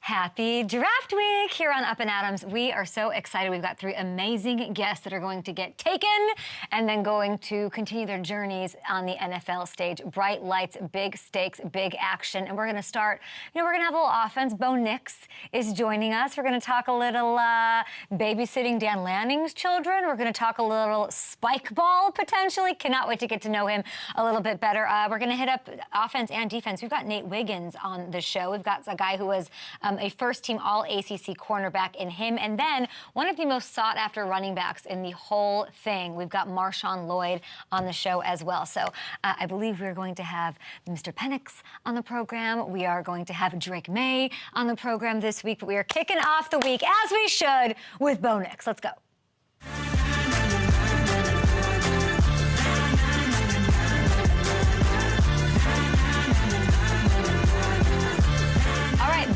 Happy Draft Week here on Up and Adams. We are so excited. We've got 3 amazing guests that are going to get taken and then going to continue their journeys on the NFL stage. Bright lights, big stakes, big action. And we're going to start, we're going to have a little offense. Bo Nix is joining us. We're going to talk a little babysitting Dan Lanning's children. We're going to talk a little spike ball potentially. Cannot wait to get to know him a little bit better. We're going to hit up offense and defense. We've got Nate Wiggins on the show. We've got a guy who was a first-team All-ACC cornerback in him, and then one of the most sought-after running backs in the whole thing. We've got Marshon Lloyd on the show as well. So I believe we're going to have Mr. Penix on the program. We are going to have Drake May on the program this week, but we are kicking off the week, as we should, with Bo Nix. Let's go.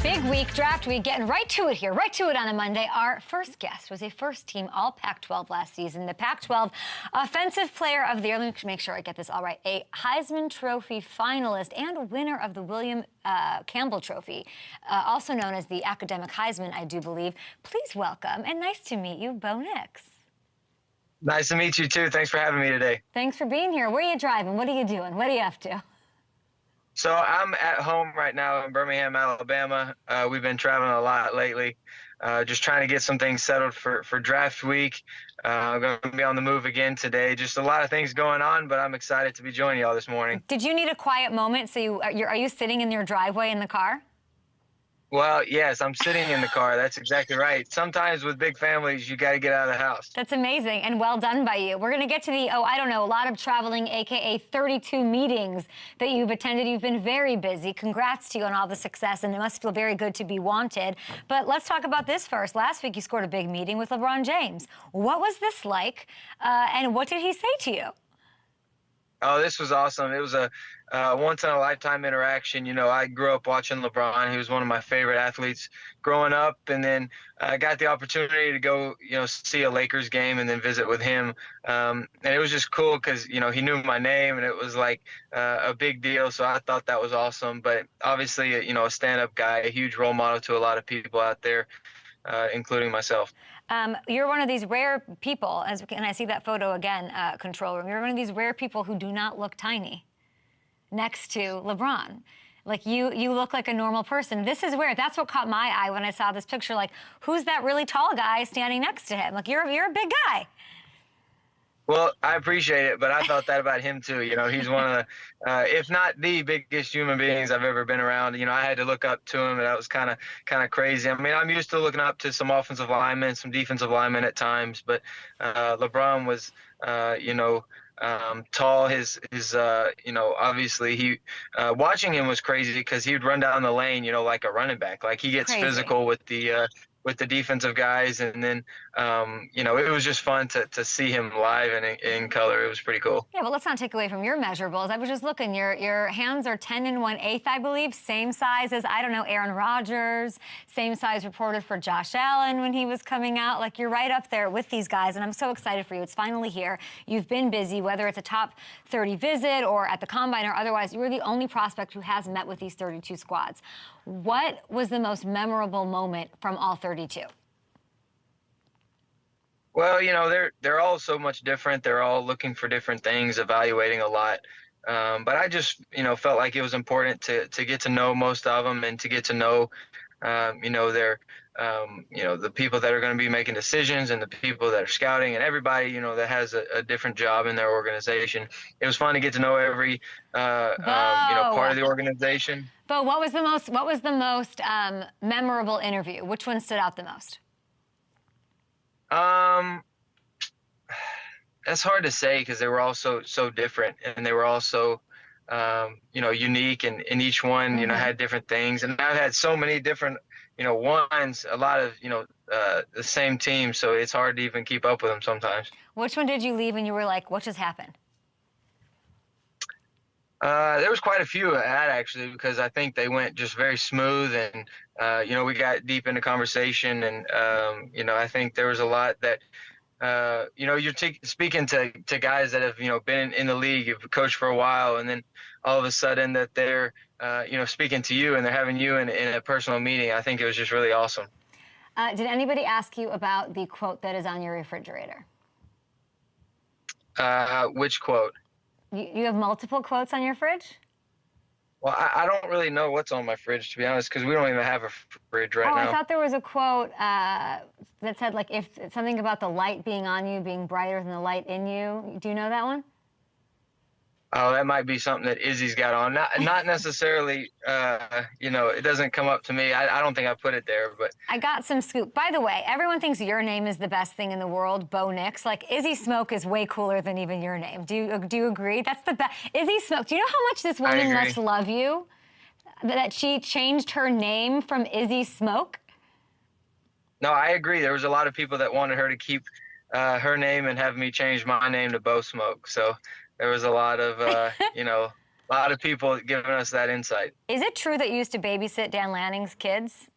Big week, draft week, getting right to it here, right to it on a Monday. Our first guest was a first-team All-Pac-12 last season, the Pac-12 Offensive Player of the Year. Let me make sure I get this all right. A Heisman Trophy finalist and winner of the William Campbell Trophy, also known as the Academic Heisman, I do believe. Please welcome, and nice to meet you, Bo Nix. Nice to meet you, too. Thanks for having me today. Thanks for being here. Where are you driving? What are you doing? What are you up to? So I'm at home right now in Birmingham, Alabama. We've been traveling a lot lately, just trying to get some things settled for draft week. I'm going to be on the move again today. Just a lot of things going on, but I'm excited to be joining y'all this morning. Did you need a quiet moment? So are you sitting in your driveway in the car? Well, yes, I'm sitting in the car. That's exactly right. Sometimes with big families, you got to get out of the house. That's amazing and well done by you. We're going to get to the, a lot of traveling, a.k.a. 32 meetings that you've attended. You've been very busy. Congrats to you on all the success, and it must feel very good to be wanted. But let's talk about this first. Last week, you scored a big meeting with LeBron James. What was this like, and what did he say to you? Oh, this was awesome. It was a once-in-a-lifetime interaction. You know, I grew up watching LeBron. He was one of my favorite athletes growing up, and then I got the opportunity to go, see a Lakers game and then visit with him. And it was just cool because, he knew my name, and it was like a big deal. So I thought that was awesome. But obviously, a stand-up guy, a huge role model to a lot of people out there, including myself. You're one of these rare people, and I see that photo again, control room. You're one of these rare people who do not look tiny next to LeBron. Like, you look like a normal person. This is weird. That's what caught my eye when I saw this picture. Like, who's that really tall guy standing next to him? Like, you're a big guy. Well, I appreciate it, but I thought that about him too. He's one of the, if not the biggest human beings I've ever been around. I had to look up to him, and that was kind of crazy. I mean, I'm used to looking up to some offensive linemen, some defensive linemen at times, but LeBron was, tall. His obviously watching him was crazy because he would run down the lane, like a running back. Like, he gets physical with the defensive guys, and then it was just fun to see him live and in color. It was pretty cool. Yeah, but let's not take away from your measurables. I was just looking. Your hands are 10 1/8, I believe, same size as Aaron Rodgers, same size reported for Josh Allen when he was coming out. Like, you're right up there with these guys, and I'm so excited for you. It's finally here. You've been busy, whether it's a top 30 visit or at the Combine or otherwise. You were the only prospect who has met with these 32 squads. What was the most memorable moment from all 32? Well, they're all so much different. They're all looking for different things, evaluating a lot. But I just, felt like it was important to get to know most of them and to get to know, their, the people that are going to be making decisions and the people that are scouting and everybody, that has a different job in their organization. It was fun to get to know every, part of the organization. But what was the most memorable interview? Which one stood out the most? That's hard to say because they were all so different, and they were all so, unique, and each one, had different things. And I've had so many different, ones, a lot of, the same team. So it's hard to even keep up with them sometimes. Which one did you leave and you were like, what just happened? There was quite a few at actually, because I think they went just very smooth, and we got deep into conversation, and I think there was a lot that you're speaking to guys that have been in the league, have coached for a while, and then all of a sudden that they're speaking to you and they're having you in a personal meeting. I think it was just really awesome. Did anybody ask you about the quote that is on your refrigerator? Which quote? You have multiple quotes on your fridge? Well, I don't really know what's on my fridge, to be honest, because we don't even have a fridge right now. I thought there was a quote that said, like, if something about the light being on you being brighter than the light in you. Do you know that one? Oh, that might be something that Izzy's got on. Not necessarily, it doesn't come up to me. I don't think I put it there, but. I got some scoop. By the way, everyone thinks your name is the best thing in the world, Bo Nix. Like, Izzy Smoke is way cooler than even your name. Do you agree? That's the best. Izzy Smoke, do you know how much this woman must love you? That she changed her name from Izzy Smoke? No, I agree. There was a lot of people that wanted her to keep her name and have me change my name to Bo Smoke. So there was a lot of, a lot of people giving us that insight. Is it true that you used to babysit Dan Lanning's kids?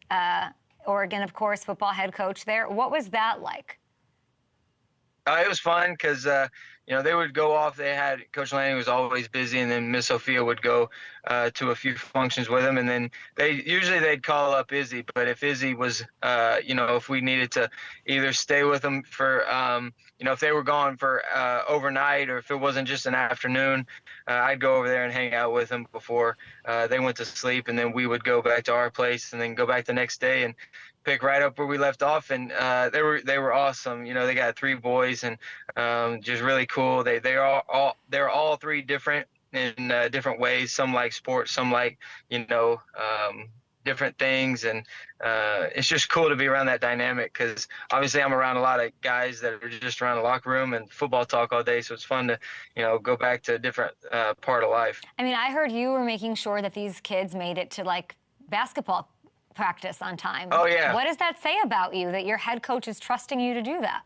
Oregon, of course, football head coach there. What was that like? It was fun because, they would go off. They had Coach Lanning was always busy, and then Miss Sophia would go to a few functions with him, and then they'd call up Izzy. But if Izzy was, if we needed to either stay with them for, if they were gone for overnight, or if it wasn't just an afternoon, I'd go over there and hang out with them before they went to sleep, and then we would go back to our place, and then go back the next day and pick right up where we left off. And they were awesome. They got 3 boys, and just really cool. They're all 3 different in different ways. Some like sports, some like different things, and it's just cool to be around that dynamic, because obviously I'm around a lot of guys that are just around the locker room and football talk all day, so it's fun to go back to a different part of life. I mean, I heard you were making sure that these kids made it to like basketball practice on time. Oh yeah. What does that say about you, that your head coach is trusting you to do that?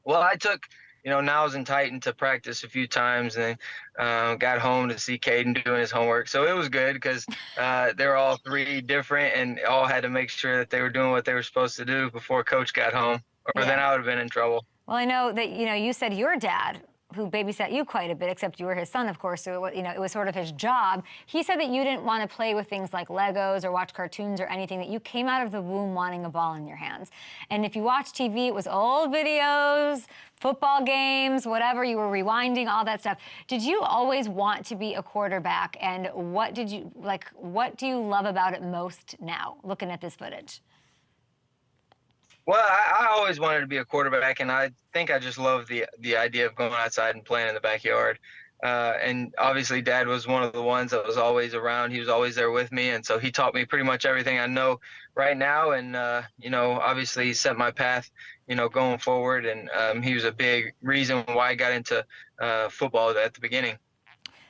Well, I took Niles and Titan to practice a few times, and got home to see Caden doing his homework. So it was good, because they were all 3 different, and all had to make sure that they were doing what they were supposed to do before Coach got home, or then I would have been in trouble. Well, I know that you said your dad, who babysat you quite a bit, except you were his son, of course, so it was sort of his job. He said that you didn't want to play with things like Legos or watch cartoons or anything, that you came out of the womb wanting a ball in your hands. And if you watch TV, it was old videos, football games, whatever, you were rewinding, all that stuff. Did you always want to be a quarterback? And what do you love about it most now, looking at this footage? Well, I always wanted to be a quarterback, and I think I just love the idea of going outside and playing in the backyard. And obviously, Dad was one of the ones that was always around. He was always there with me, and so he taught me pretty much everything I know right now. And obviously, he set my path, going forward. And he was a big reason why I got into football at the beginning.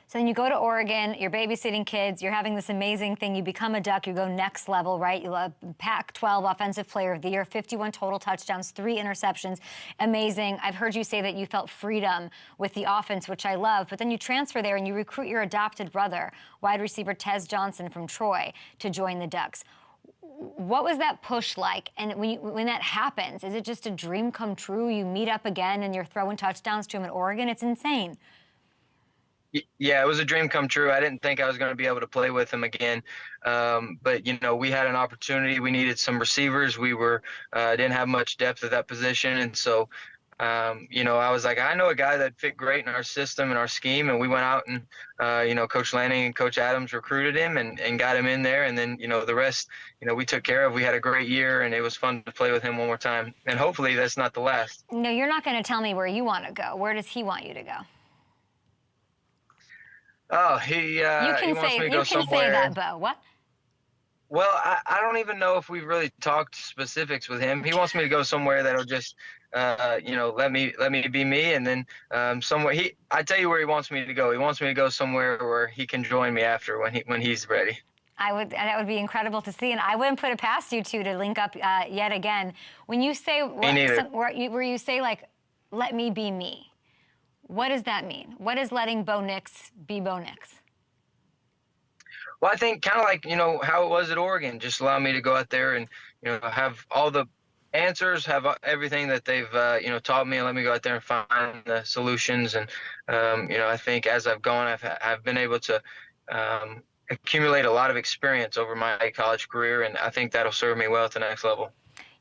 So then you go to Oregon, you're babysitting kids, you're having this amazing thing, you become a Duck, you go next level, right? You Pac-12 Offensive Player of the Year, 51 total touchdowns, 3 interceptions, amazing. I've heard you say that you felt freedom with the offense, which I love, but then you transfer there and you recruit your adopted brother, wide receiver Tez Johnson from Troy, to join the Ducks. What was that push like? And when that happens, is it just a dream come true? You meet up again and you're throwing touchdowns to him in Oregon? It's insane. Yeah, it was a dream come true. I didn't think I was going to be able to play with him again. But, we had an opportunity. We needed some receivers. We didn't have much depth at that position. And so, I was like, I know a guy that fit great in our system and our scheme. And we went out and, Coach Lanning and Coach Adams recruited him and got him in there. And then, the rest, we took care of. We had a great year, and it was fun to play with him one more time. And hopefully that's not the last. No, you're not going to tell me where you want to go. Where does he want you to go? Oh, he wants me to go somewhere. You can say that, Bo. What? Well, I don't even know if we've really talked specifics with him. He wants me to go somewhere that'll just, let me be me, and then somewhere. I tell you where he wants me to go. He wants me to go somewhere where he can join me after when he's ready. That would be incredible to see, and I wouldn't put it past you two to link up yet again. When you say where you say like, "Let me be me." What does that mean? What is letting Bo Nix be Bo Nix? Well, I think kind of like, how it was at Oregon. Just allow me to go out there and, have all the answers, have everything that they've, taught me, and let me go out there and find the solutions. And, I think as I've gone, I've been able to, accumulate a lot of experience over my college career, and I think that'll serve me well at the next level.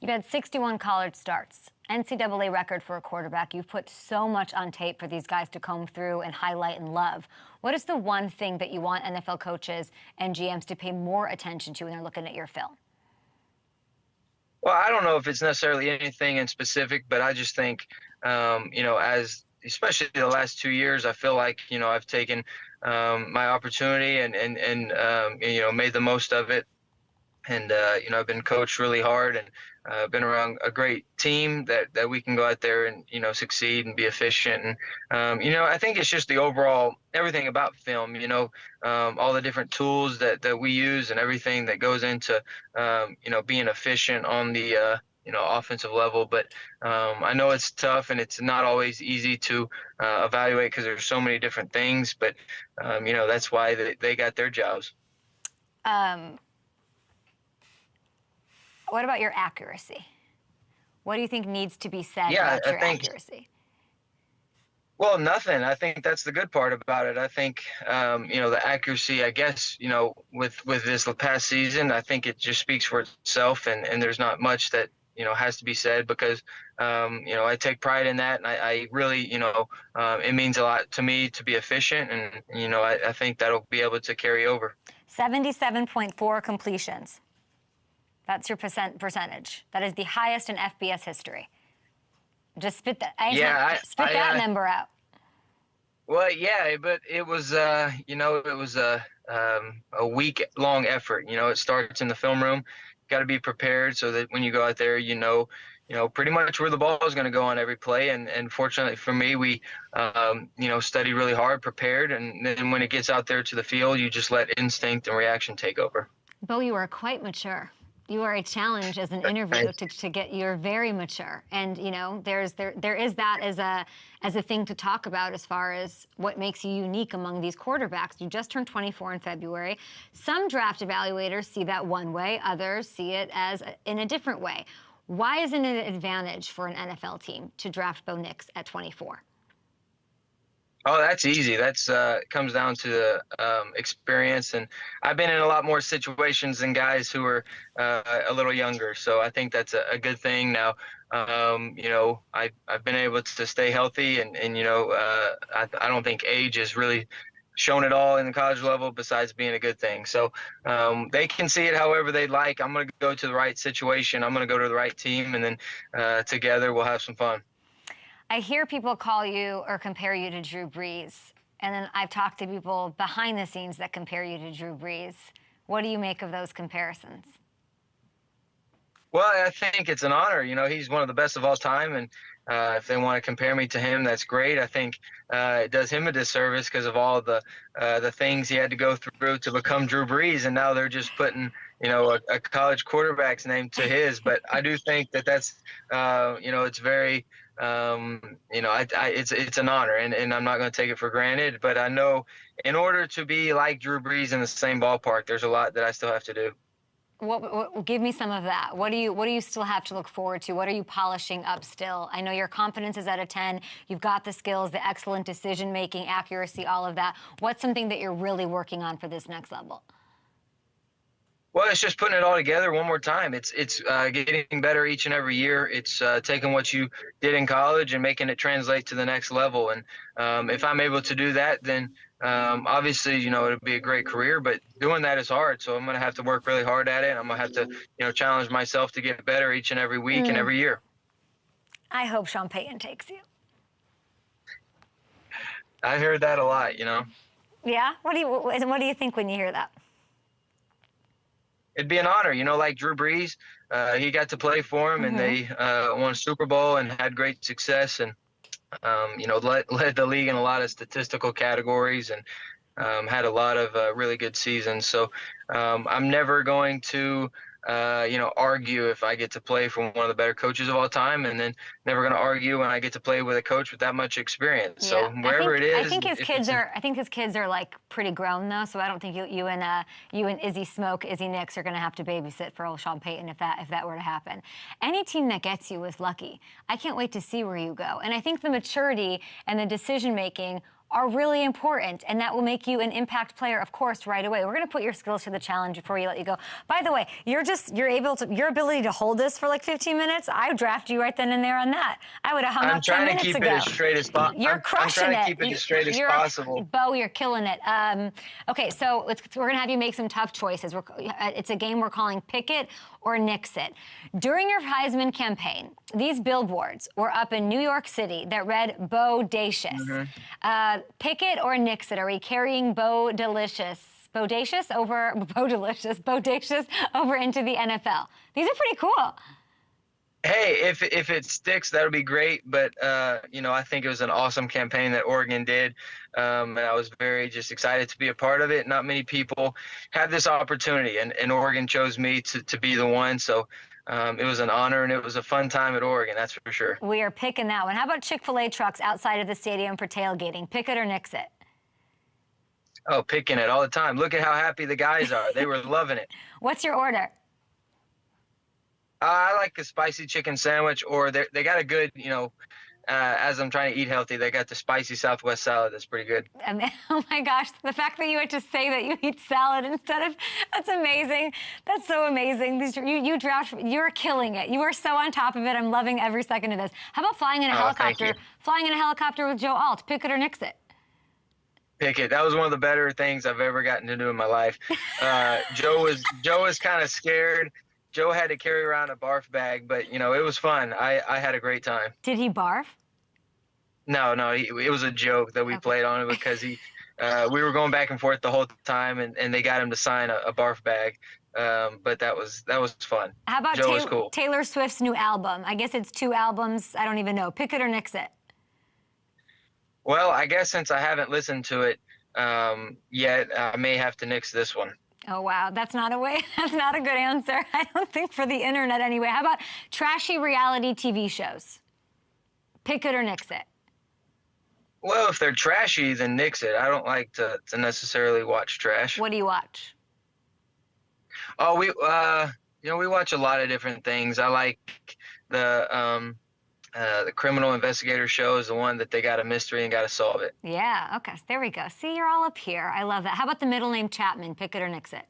You've had 61 college starts, NCAA record for a quarterback. You've put so much on tape for these guys to comb through and highlight and love. What is the one thing that you want NFL coaches and GMs to pay more attention to when they're looking at your film? Well, I don't know if it's necessarily anything in specific, but I just think, especially the last 2 years, I feel like, I've taken my opportunity and made the most of it. And, I've been coached really hard and been around a great team that we can go out there and, succeed and be efficient. And, I think it's just the overall everything about film, all the different tools that we use and everything that goes into, being efficient on the, offensive level. But I know it's tough and it's not always easy to evaluate because there's so many different things. But, that's why they got their jobs. What about your accuracy? What do you think needs to be said about your accuracy? Well, nothing. I think that's the good part about it. I think, the accuracy, I guess, with this past season, I think it just speaks for itself, and there's not much that, has to be said because, I take pride in that, and I really, it means a lot to me to be efficient, and, I think that'll be able to carry over. 77.4 completions. That's your percentage. That is the highest in FBS history. Just spit that. Spit that number out. Well, yeah, but it was, it was a week-long effort. It starts in the film room. Got to be prepared so that when you go out there, pretty much where the ball is going to go on every play. And fortunately for me, we, studied really hard, prepared, and then when it gets out there to the field, you just let instinct and reaction take over. Bo, you are quite mature. You are a challenge as an interview to get. You're very mature, and there is that as a thing to talk about as far as what makes you unique among these quarterbacks. You just turned 24 in February. Some draft evaluators see that one way, others see it as in a different way. Why isn't it an advantage for an NFL team to draft Bo Nix at 24? Oh, that's easy. That's comes down to the experience, and I've been in a lot more situations than guys who are a little younger. So I think that's a good thing. Now, I've been able to stay healthy, and I don't think age has really shown it all in the college level besides being a good thing. So they can see it however they'd like. I'm going to go to the right situation. I'm going to go to the right team, and then together we'll have some fun. I hear people call you or compare you to Drew Brees, and then I've talked to people behind the scenes that compare you to Drew Brees. What do you make of those comparisons? Well, I think it's an honor. He's one of the best of all time, and if they want to compare me to him, that's great. I think it does him a disservice because of all the things he had to go through to become Drew Brees, and now they're just putting, a college quarterback's name to his. But I do think that's, it's very it's an honor, and I'm not going to take it for granted. But I know in order to be like Drew Brees in the same ballpark, there's a lot that I still have to do. What give me some of that. What do you still have to look forward to? What are you polishing up still? I know your confidence is at a 10. You've got the skills, the excellent decision-making, accuracy, all of that. What's something that you're really working on for this next level? Well, it's just putting it all together one more time. It's getting better each and every year. It's taking what you did in college and making it translate to the next level. And if I'm able to do that, then obviously, it'll be a great career. But doing that is hard, so I'm going to have to work really hard at it. I'm going to have to, challenge myself to get better each and every week and every year. I hope Sean Payton takes you. I heard that a lot, Yeah? What do you think when you hear that? It'd be an honor, like Drew Brees. He got to play for him, and they won a Super Bowl and had great success, and led the league in a lot of statistical categories, and had a lot of really good seasons. So I'm never going to argue if I get to play for one of the better coaches of all time, and then never going to argue when I get to play with a coach with that much experience. Yeah. So wherever it is, I think his kids are like pretty grown though, so I don't think you and Izzy Nix are going to have to babysit for old Sean Payton if that were to happen. Any team that gets you is lucky. I can't wait to see where you go, and I think the maturity and the decision making are really important, and that will make you an impact player, of course, right away. We're going to put your skills to the challenge before we let you go. By the way, your ability to hold this for like 15 minutes, I draft you right then and there on that. I would have hung up 10 minutes ago. I'm trying to keep it as straight as possible. You're crushing it. I'm trying to keep it as straight as possible. Bo, you're killing it. Okay, so we're going to have you make some tough choices. It's a game we're calling Pick It or Nix It. During your Heisman campaign, these billboards were up in New York City that read Bodacious. Mm-hmm. Pick it or nix it. Are we carrying Bodacious over into the NFL? These are pretty cool. Hey, if it sticks, that'll be great. But I think it was an awesome campaign that Oregon did, and I was very just excited to be a part of it. Not many people have this opportunity, and Oregon chose me to be the one. So it was an honor, and it was a fun time at Oregon, that's for sure. We are picking that one. How about Chick-fil-A trucks outside of the stadium for tailgating? Pick it or nix it? Oh, picking it all the time. Look at how happy the guys are. They were loving it. What's your order? I like a spicy chicken sandwich, or they got a good, as I'm trying to eat healthy, they got the spicy Southwest salad. That's pretty good. Oh my gosh, the fact that you had to say that you eat salad instead of, that's amazing. That's so amazing. You're killing it. You are so on top of it. I'm loving every second of this. How about flying in a helicopter? Flying in a helicopter with Joe Alt. Pick it or nix it? Pick it. That was one of the better things I've ever gotten to do in my life. Joe was kind of scared. Joe had to carry around a barf bag, but, it was fun. I had a great time. Did he barf? No, it was a joke that we played on it because we were going back and forth the whole time, and they got him to sign a barf bag. But that was fun. How about Joe was cool. Taylor Swift's new album? I guess it's 2 albums. I don't even know. Pick it or nix it? Well, I guess since I haven't listened to it yet, I may have to nix this one. Oh, wow. That's not a good answer. I don't think for the internet anyway. How about trashy reality TV shows? Pick it or nix it? Well, if they're trashy, then nix it. I don't like to necessarily watch trash. What do you watch? Oh, we watch a lot of different things. I like the criminal investigator show is the one that they got a mystery and got to solve it. Yeah, okay. There we go. See, you're all up here. I love that. How about the middle name Chapman? Pick it or nix it?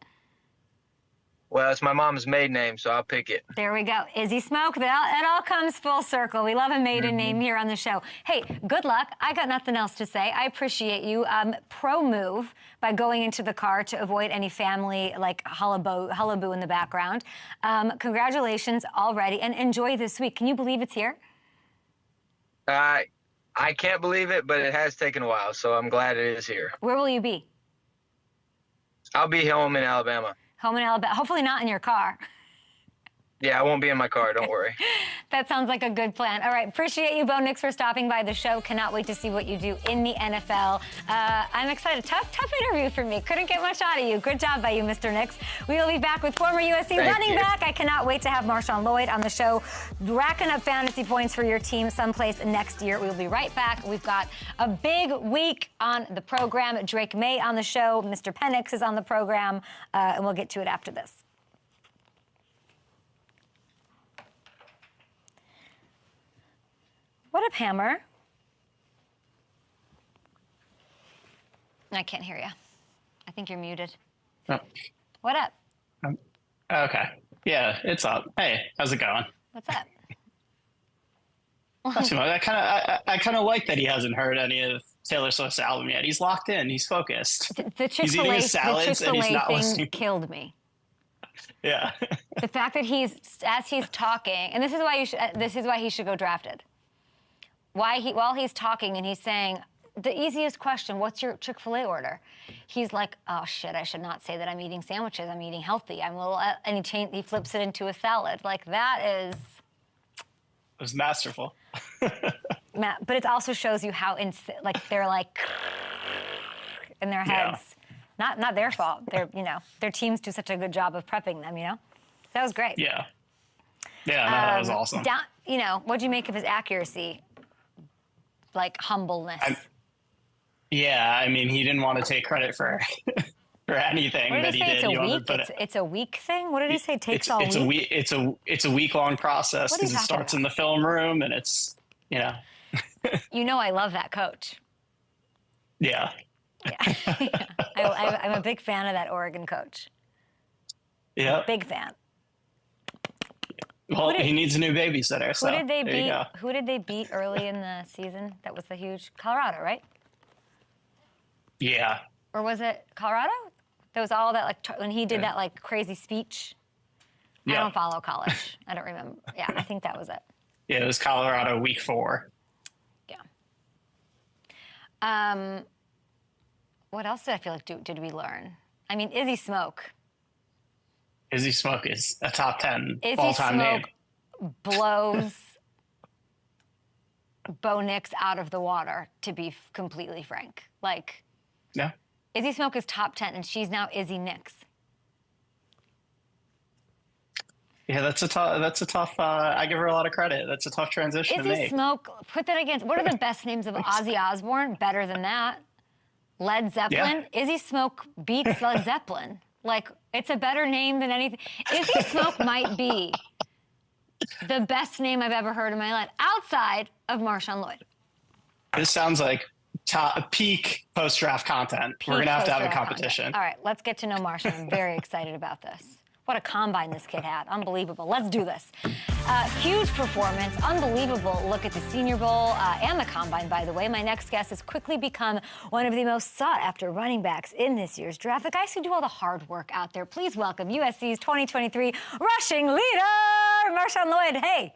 Well, it's my mom's maiden name, so I'll pick it. There we go. Izzy Smoke, it all comes full circle. We love a maiden name here on the show. Hey, good luck. I got nothing else to say. I appreciate you. Pro move by going into the car to avoid any family, like, hullabaloo in the background. Congratulations already, and enjoy this week. Can you believe it's here? I can't believe it, but it has taken a while, so I'm glad it is here. Where will you be? I'll be home in Alabama. Home in Alabama. Hopefully not in your car. Yeah, I won't be in my car. Don't worry. That sounds like a good plan. All right. Appreciate you, Bo Nix, for stopping by the show. Cannot wait to see what you do in the NFL. I'm excited. Tough interview for me. Couldn't get much out of you. Good job by you, Mr. Nix. We will be back with former USC running back. I cannot wait to have Marshon Lloyd on the show, racking up fantasy points for your team someplace next year. We will be right back. We've got a big week on the program. Drake May on the show. Mr. Penix is on the program, and we'll get to it after this. What up, Hammer? I can't hear you. I think you're muted. Oh. What up? Okay. Yeah, it's up. Hey, how's it going? What's up? Not too much. I kind of like that he hasn't heard any of Taylor Swift's album yet. He's locked in. He's focused. The Chick-fil-A thing killed me. Yeah. The fact that as he's talking, and this is why he should go drafted. While he's talking and he's saying, the easiest question, what's your Chick-fil-A order? He's like, oh, shit, I should not say that I'm eating sandwiches. I'm eating healthy. And he flips it into a salad. Like, that is... It was masterful. But it also shows you how, they're like, in their heads. Yeah. Not their fault. Their teams do such a good job of prepping them, That was great. Yeah. Yeah, no, that was awesome. What'd you make of his accuracy? Like humbleness. He didn't want to take credit for anything that he did. It's a week thing. What did he say? Takes all week. It's a week-long process because it starts in the film room, and it's I love that coach. Yeah. Yeah. I'm a big fan of that Oregon coach. Yeah. Big fan. Well, he needs a new babysitter. Who did they beat? Go. Who did they beat early in the season? That was the huge Colorado, right? Yeah. Or was it Colorado? There was all that, like, when he did that, like, crazy speech. Yeah. I don't follow college. I don't remember. Yeah, I think that was it. Yeah, it was Colorado week 4. Yeah. What else did I feel like did we learn? I mean, Izzy Smoke. Izzy Smoke is a top 10 Izzy all-time name. Smoke blows Bo Nix out of the water, to be completely frank. Like, Yeah. Izzy Smoke is top 10, and she's now Izzy Nix. Yeah, that's a tough. I give her a lot of credit. That's a tough transition to Izzy make. Smoke, put that against, what are the best names of Ozzy Osbourne? Better than that. Led Zeppelin? Yeah. Izzy Smoke beats Led Zeppelin. Like, it's a better name than anything. Izzy Smoke might be the best name I've ever heard in my life, outside of Marshon Lloyd. This sounds like peak post-draft content. We're going to have a competition. Content. All right, let's get to know Marshon. I'm very excited about this. What a combine this kid had. Unbelievable. Let's do this. Huge performance. Unbelievable look at the Senior Bowl and the combine, by the way. My next guest has quickly become one of the most sought-after running backs in this year's draft. The guys who do all the hard work out there. Please welcome USC's 2023 rushing leader, Marshon Lloyd. Hey.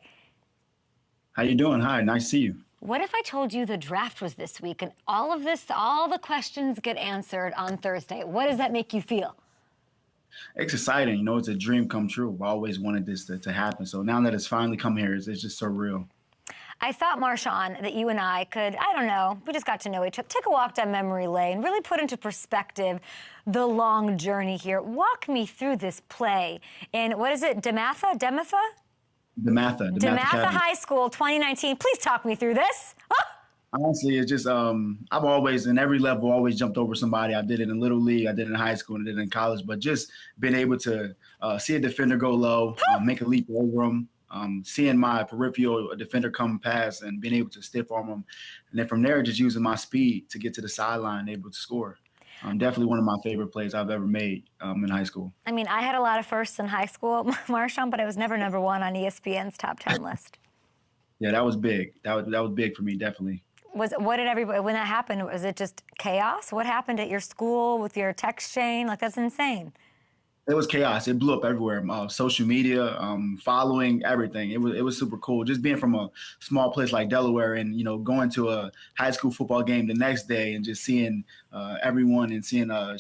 How you doing? Hi, nice to see you. What if I told you the draft was this week and all the questions get answered on Thursday? What does that make you feel? It's exciting. You know, it's a dream come true. I always wanted this to happen. So now that it's finally come here, it's just so real. I thought, Marshon, that you and I could, I don't know, we just got to know each other, take a walk down memory lane, really put into perspective the long journey here. Walk me through this play in, what is it, DeMatha DeMatha High School 2019. Please talk me through this. Oh! Honestly, it's just I've always, in every level, always jumped over somebody. I did it in Little League, I did it in high school, and I did it in college. But just being able to see a defender go low, make a leap over him, seeing my peripheral defender come past and being able to stiff arm him. And then from there, just using my speed to get to the sideline, able to score. Definitely one of my favorite plays I've ever made in high school. I mean, I had a lot of firsts in high school, Marshon, but I was never number one on ESPN's top 10 list. Yeah, that was big. That was big for me, definitely. What did everybody, when that happened, was it just chaos? What happened at your school with your text chain? Like, that's insane. It was chaos. It blew up everywhere. Social media, following, everything. It was super cool. Just being from a small place like Delaware and, you know, going to a high school football game the next day and just seeing everyone and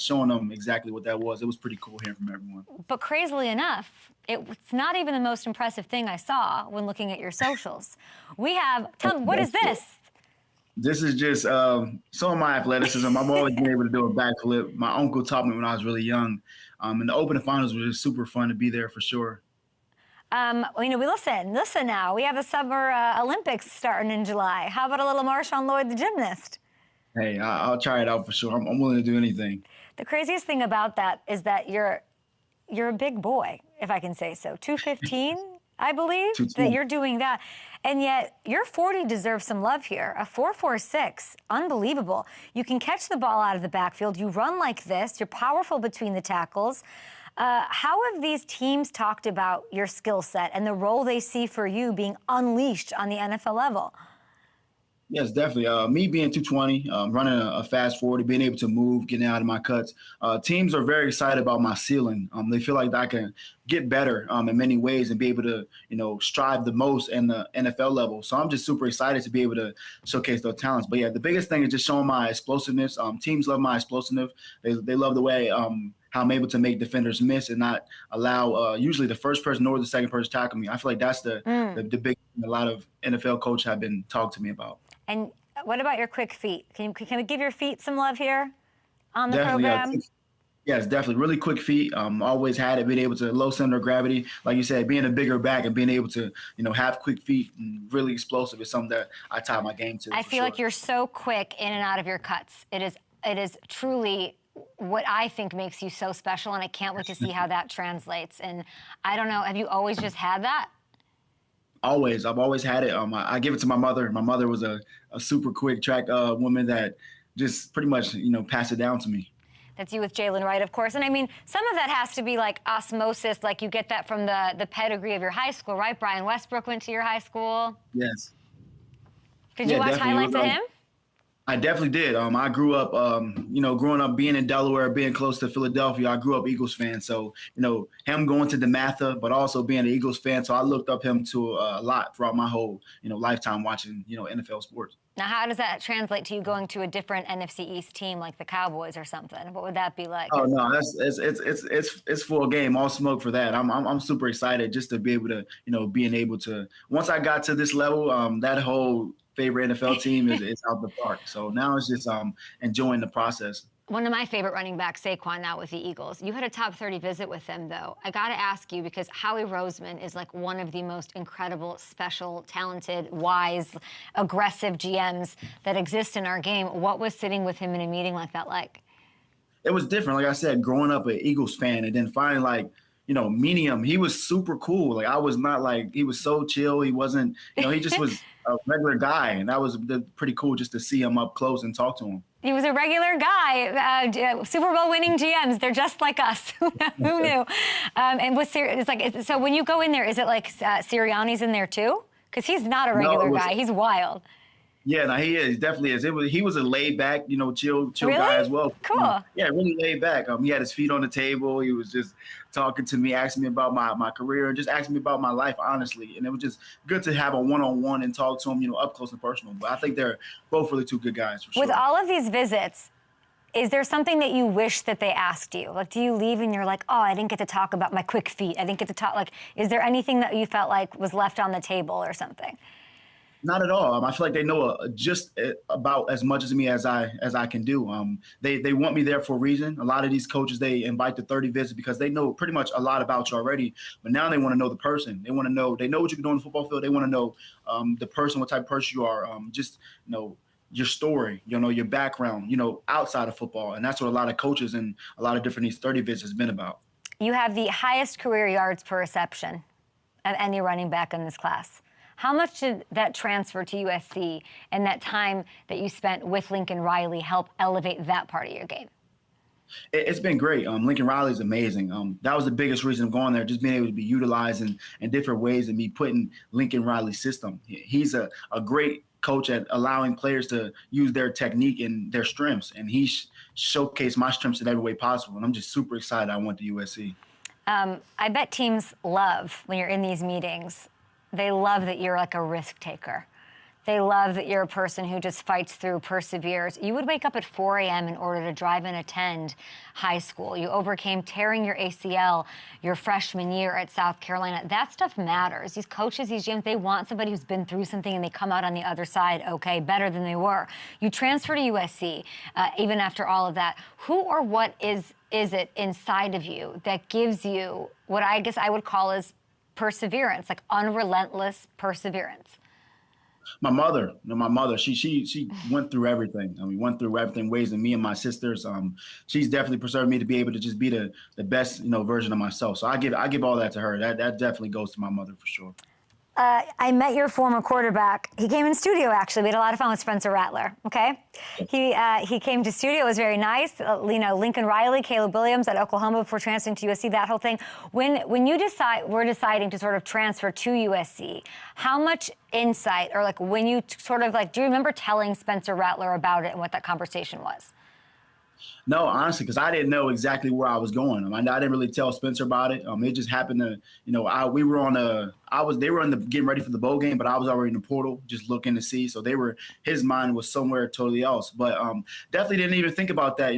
showing them exactly what that was. It was pretty cool hearing from everyone. But crazily enough, it's not even the most impressive thing I saw when looking at your socials. We have, tell me, what is this? This is just some of my athleticism. I've always been able to do a backflip. My uncle taught me when I was really young. And the open finals was just super fun to be there for sure. You know, listen now. We have the Summer Olympics starting in July. How about a little Marshon Lloyd, the gymnast? Hey, I'll try it out for sure. I'm willing to do anything. The craziest thing about that is that you're a big boy, if I can say so. 215, I believe, that you're doing that. And yet, your 40 deserves some love here. A 4.46, unbelievable. You can catch the ball out of the backfield. You run like this. You're powerful between the tackles. How have these teams talked about your skill set and the role they see for you being unleashed on the NFL level? Yes, definitely. Me being 220, running a fast 40, being able to move, getting out of my cuts. Teams are very excited about my ceiling. They feel like I can get better in many ways and be able to, you know, strive the most in the NFL level. So I'm just super excited to be able to showcase those talents. But yeah, the biggest thing is just showing my explosiveness. Teams love my explosiveness. They love the way how I'm able to make defenders miss and not allow usually the first person or the second person to tackle me. I feel like that's the big thing a lot of NFL coaches have been talking to me about. And what about your quick feet? Can we give your feet some love here on the Definitely, program? Yes, definitely. Really quick feet. Always had it, being able to low center of gravity. Like you said, being a bigger back and being able to, you know, have quick feet and really explosive is something that I tie my game to. I feel like you're so quick in and out of your cuts. It is truly what I think makes you so special, and I can't wait to see how that translates. And I don't know, have you always just had that? Always. I've always had it. I give it to my mother. My mother was a super quick track woman that just pretty much, pass it down to me. That's you with Jalen Wright, of course. And I mean, some of that has to be like osmosis, like you get that from the pedigree of your high school, right? Brian Westbrook went to your high school. Yes. Did you watch highlights of him? I definitely did. I grew up, growing up being in Delaware, being close to Philadelphia, I grew up Eagles fan. So, him going to DeMatha, but also being an Eagles fan. So I looked up him to a lot throughout my whole, lifetime watching, NFL sports. Now, how does that translate to you going to a different NFC East team like the Cowboys or something? What would that be like? Oh no, it's full game, all smoke for that. I'm super excited just to be able to, being able to. Once I got to this level, that whole favorite NFL team is out the park. So now it's just enjoying the process. One of my favorite running backs, Saquon, now with the Eagles. You had a top 30 visit with him, though. I got to ask you, because Howie Roseman is like one of the most incredible, special, talented, wise, aggressive GMs that exist in our game. What was sitting with him in a meeting like that like? It was different. Like I said, growing up an Eagles fan and then finally meeting him, he was super cool. Like I was not like, he was so chill. He wasn't, he just was a regular guy. And that was pretty cool just to see him up close and talk to him. He was a regular guy. Super Bowl winning GMs. They're just like us. Who knew? And it's like, so when you go in there, is it like Sirianni's in there too? Because he's not a regular guy. He's wild. Yeah, no, he is. Definitely is. He was a laid back, chill really? Guy as well. Cool. Yeah, really laid back. He had his feet on the table. He was just talking to me, asking me about my career, and just asking me about my life, honestly. And it was just good to have a one-on-one and talk to him, up close and personal. But I think they're both really two good guys for sure. With all of these visits, is there something that you wish that they asked you? Like, do you leave and you're like, oh, I didn't get to talk about my quick feet. I didn't get to talk. Like, is there anything that you felt like was left on the table or something? Not at all. I feel like they know just about as much as me as I can do. They want me there for a reason. A lot of these coaches, they invite the 30 visits because they know pretty much a lot about you already. But now they want to know the person. They want to know. They know what you can do on the football field. They want to know the person, what type of person you are. Your story. Your background. Outside of football, and that's what a lot of coaches and a lot of different these 30 visits has been about. You have the highest career yards per reception of any running back in this class. How much did that transfer to USC and that time that you spent with Lincoln Riley help elevate that part of your game? It's been great. Lincoln Riley is amazing. That was the biggest reason of going there, just being able to be utilized in different ways and me putting Lincoln Riley's system. He's a great coach at allowing players to use their technique and their strengths, and he showcased my strengths in every way possible, and I'm just super excited I went to USC. I bet teams love when you're in these meetings. They love that you're like a risk taker. They love that you're a person who just fights through, perseveres. You would wake up at 4 a.m. in order to drive and attend high school. You overcame tearing your ACL your freshman year at South Carolina. That stuff matters. These coaches, these GMs, they want somebody who's been through something and they come out on the other side, okay, better than they were. You transfer to USC, even after all of that. Who or what is it inside of you that gives you what I guess I would call as perseverance, like unrelentless perseverance? My mother, she went through everything. Went through everything, raising me and my sisters. She's definitely preserved me to be able to just be the best, version of myself. So I give all that to her. That definitely goes to my mother for sure. I met your former quarterback. He came in studio, actually. We had a lot of fun with Spencer Rattler, okay? He came to studio. It was very nice. Lincoln Riley, Caleb Williams at Oklahoma before transferring to USC, that whole thing. When you were deciding to sort of transfer to USC, how much insight, or like when you sort of like, do you remember telling Spencer Rattler about it and what that conversation was? No, honestly, because I didn't know exactly where I was going. I didn't really tell Spencer about it. It just happened to, they were getting ready for the bowl game, but I was already in the portal just looking to see. So his mind was somewhere totally else. But definitely didn't even think about that,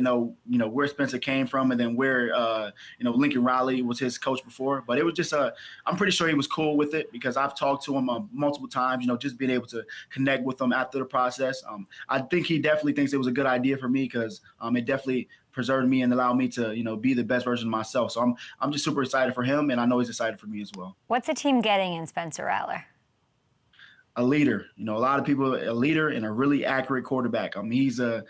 where Spencer came from and then where, Lincoln Riley was his coach before. But it was just, I'm pretty sure he was cool with it because I've talked to him multiple times, just being able to connect with him after the process. I think he definitely thinks it was a good idea for me because it definitely preserved me and allowed me to, be the best version of myself. So I'm just super excited for him, and I know he's excited for me as well. What's the team getting in Spencer Rattler? A leader. A lot of people, a leader and a really accurate quarterback. He's a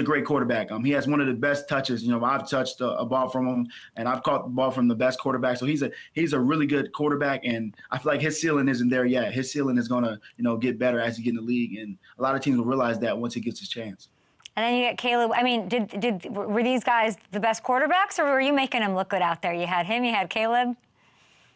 great quarterback. He has one of the best touches. I've touched a ball from him, and I've caught the ball from the best quarterback. So he's a really good quarterback, and I feel like his ceiling isn't there yet. His ceiling is gonna, get better as he get in the league, and a lot of teams will realize that once he gets his chance. And then you get Caleb. I mean, were these guys the best quarterbacks, or were you making them look good out there? You had him, you had Caleb.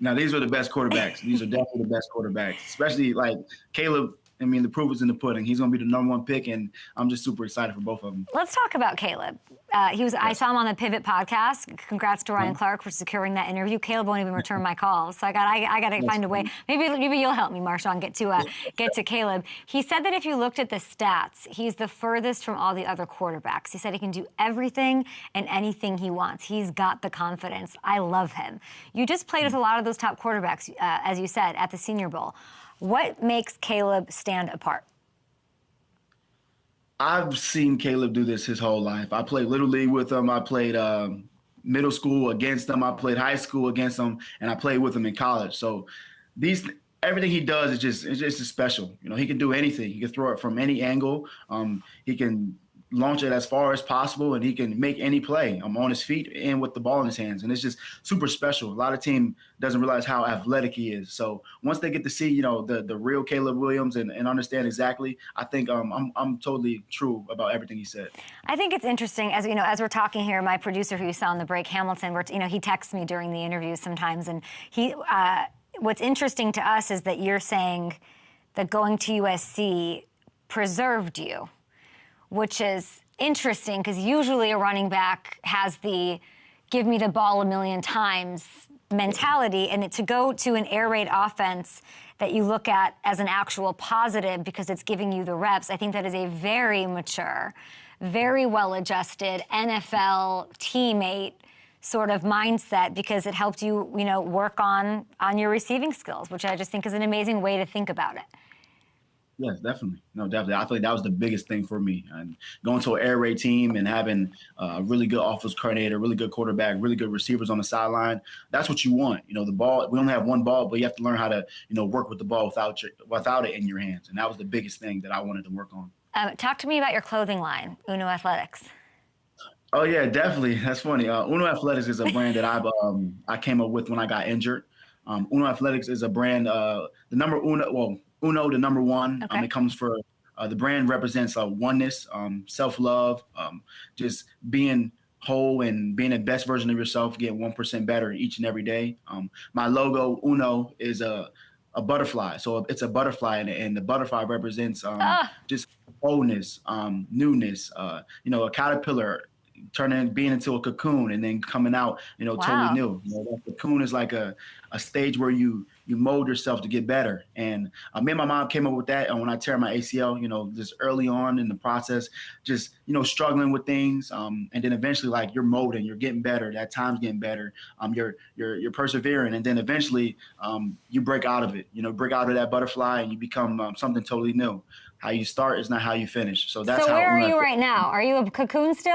Now, these are the best quarterbacks. These are definitely the best quarterbacks, especially like Caleb. I mean, the proof is in the pudding. He's going to be the #1 pick, and I'm just super excited for both of them. Let's talk about Caleb. I saw him on the Pivot podcast. Congrats to Ryan Clark for securing that interview. Caleb won't even return my calls, so I got to find a way. Maybe you'll help me, Marshon, get to Caleb. He said that if you looked at the stats, he's the furthest from all the other quarterbacks. He said he can do everything and anything he wants. He's got the confidence. I love him. You just played with a lot of those top quarterbacks, as you said, at the Senior Bowl. What makes Caleb stand apart? I've seen Caleb do this his whole life. I played Little League with him. I played middle school against him. I played high school against him, and I played with him in college. So everything he does is just special. You know, he can do anything. He can throw it from any angle. He can launch it as far as possible, and he can make any play on his feet and with the ball in his hands. And it's just super special. A lot of team doesn't realize how athletic he is. So once they get to see, the real Caleb Williams and understand exactly, I think I'm totally true about everything he said. I think it's interesting, as we're talking here, my producer who you saw on the break, Hamilton, he texts me during the interviews sometimes, and what's interesting to us is that you're saying that going to USC preserved you, which is interesting because usually a running back has the give me the ball a million times mentality, and to go to an air raid offense that you look at as an actual positive because it's giving you the reps, I think that is a very mature, very well-adjusted NFL teammate sort of mindset because it helped you, work on your receiving skills, which I just think is an amazing way to think about it. Yes, definitely. No, definitely. I think that was the biggest thing for me. And going to an air raid team and having a really good offensive coordinator, really good quarterback, really good receivers on the sideline, that's what you want. The ball, we only have one ball, but you have to learn how to, work with the ball without it in your hands. And that was the biggest thing that I wanted to work on. Talk to me about your clothing line, Uno Athletics. Oh, yeah, definitely. That's funny. Uno Athletics is a brand that I came up with when I got injured. Uno Athletics is a brand, Uno, the #1. Okay. It comes for the brand represents oneness, self-love, just being whole and being the best version of yourself, getting 1% better each and every day. My logo, Uno, is a butterfly. So it's a butterfly, and the butterfly represents just wholeness, newness, a caterpillar being into a cocoon and then coming out, totally new. That cocoon is like a stage where you mold yourself to get better. And me and my mom came up with that. And when I tear my ACL, just early on in the process, just, struggling with things. And then eventually, like, you're molding, you're getting better. That time's getting better. You're persevering. And then eventually you break out of it, break out of that butterfly and you become something totally new. How you start is not how you finish. So that's where are you right now? Are you a cocoon still?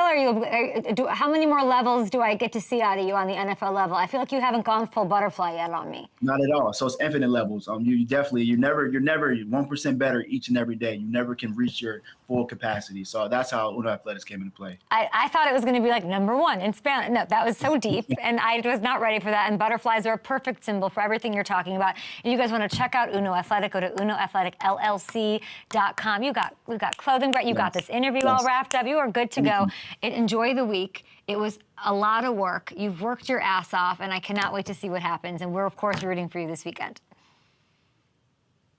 How many more levels do I get to see out of you on the NFL level? I feel like you haven't gone full butterfly yet on me. Not at all. So it's infinite levels. You're never 1% better each and every day. You never can reach your full capacity. So that's how Uno Athletics came into play. I thought it was going to be like #1 in Spanish. No, that was so deep, and I was not ready for that. And butterflies are a perfect symbol for everything you're talking about. If you guys want to check out Uno Athletic, go to unoathleticllc.com. We've got clothing, Brett. You got this interview all wrapped up. You are good to go. Enjoy the week. It was a lot of work. You've worked your ass off, and I cannot wait to see what happens. And we're, of course, rooting for you this weekend.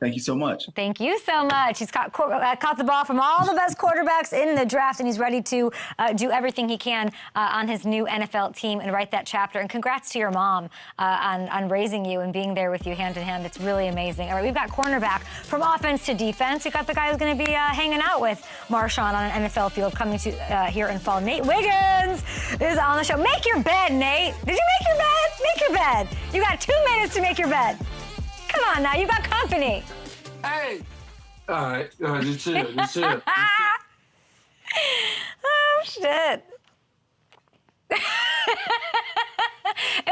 Thank you so much. Thank you so much. He's caught the ball from all the best quarterbacks in the draft, and he's ready to do everything he can on his new NFL team and write that chapter. And congrats to your mom on raising you and being there with you hand in hand. It's really amazing. All right, we've got cornerback from offense to defense. We've got the guy who's going to be hanging out with Marshon on an NFL field coming to here in fall. Nate Wiggins is on the show. Make your bed, Nate. Did you make your bed? Make your bed. You got 2 minutes to make your bed. Come on now, you got company. Hey! All right, just chill. Oh, shit. It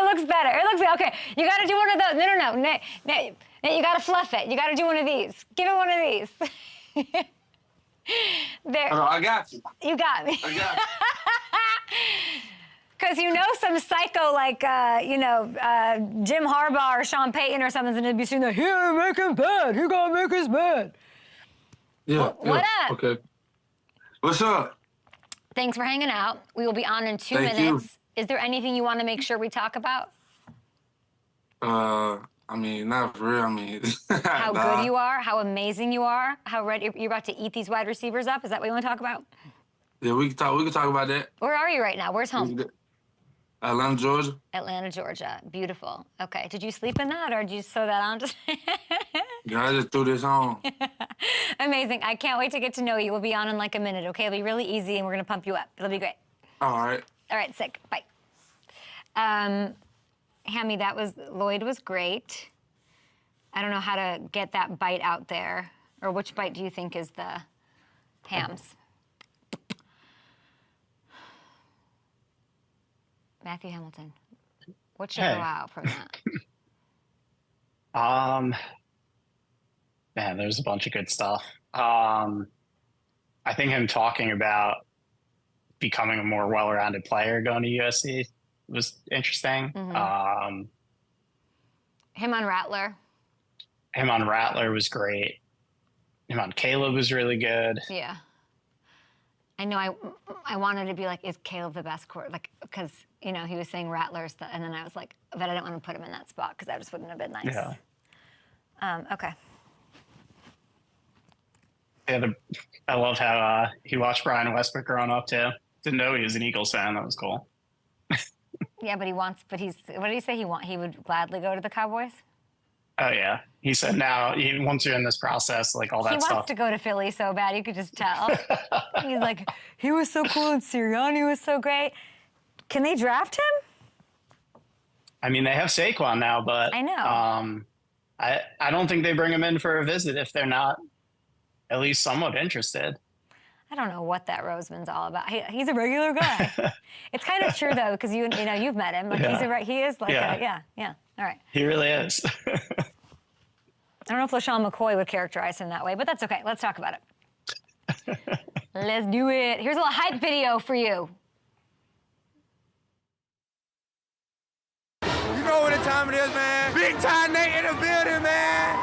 looks better. Okay. You got to do one of those. No. Nate, you got to fluff it. You got to do one of these. Give it one of these. There. Oh, I got you. You got me. I got you. Because some psycho like, Jim Harbaugh or Sean Payton or something's going to be saying that, here, make his bed. He got to make his bed. Yeah. What up? Okay. What's up? Thanks for hanging out. We will be on in 2 Thank minutes. Is there anything you want to make sure we talk about? I mean, not for real. I mean, How nah. good you are, how amazing you are, how ready you're about to eat these wide receivers up. Is that what you want to talk about? Yeah, we can talk. We can talk about that. Where are you right now? Where's home? Atlanta, Georgia. Atlanta, Georgia. Beautiful. Okay. Did you sleep in that, or did you sew that on? Yeah, I just threw this on. Amazing. I can't wait to get to know you. We'll be on in like a minute, okay? It'll be really easy, and we're going to pump you up. It'll be great. All right. All right, sick. Bye. Hammy, Lloyd was great. I don't know how to get that bite out there, or which bite do you think is the Hams? Matthew Hamilton, what should go out from that? Man, there's a bunch of good stuff. I think him talking about becoming a more well-rounded player going to USC was interesting. Mm-hmm. Him on Rattler. Him on Rattler was great. Him on Caleb was really good. Yeah. I know I wanted to be like, is Caleb the best quarterback? Like, because, you know, he was saying Rattler's, and then I was like, but I didn't want to put him in that spot because that just wouldn't have been nice. Yeah. Okay. Yeah, I love how he watched Brian Westbrook growing up, too. Didn't know he was an Eagles fan. That was cool. Yeah, what did he say? He would gladly go to the Cowboys? Oh, yeah. He said now, once you're in this process, like all that He stuff. wants to go to Philly so bad, you could just tell. He's like, he was so cool and Sirianni was so great. Can they draft him? I mean, they have Saquon now, but I know. I don't think they bring him in for a visit if they're not at least somewhat interested. I don't know what that Roseman's all about. He's a regular guy. It's kind of true though, because you've met him. Like he is like yeah. All right. He really is. I don't know if LaShawn McCoy would characterize him that way, but that's okay. Let's talk about it. Let's do it. Here's a little hype video for you. You know what the time it is, man. Big time Nate in the building, man.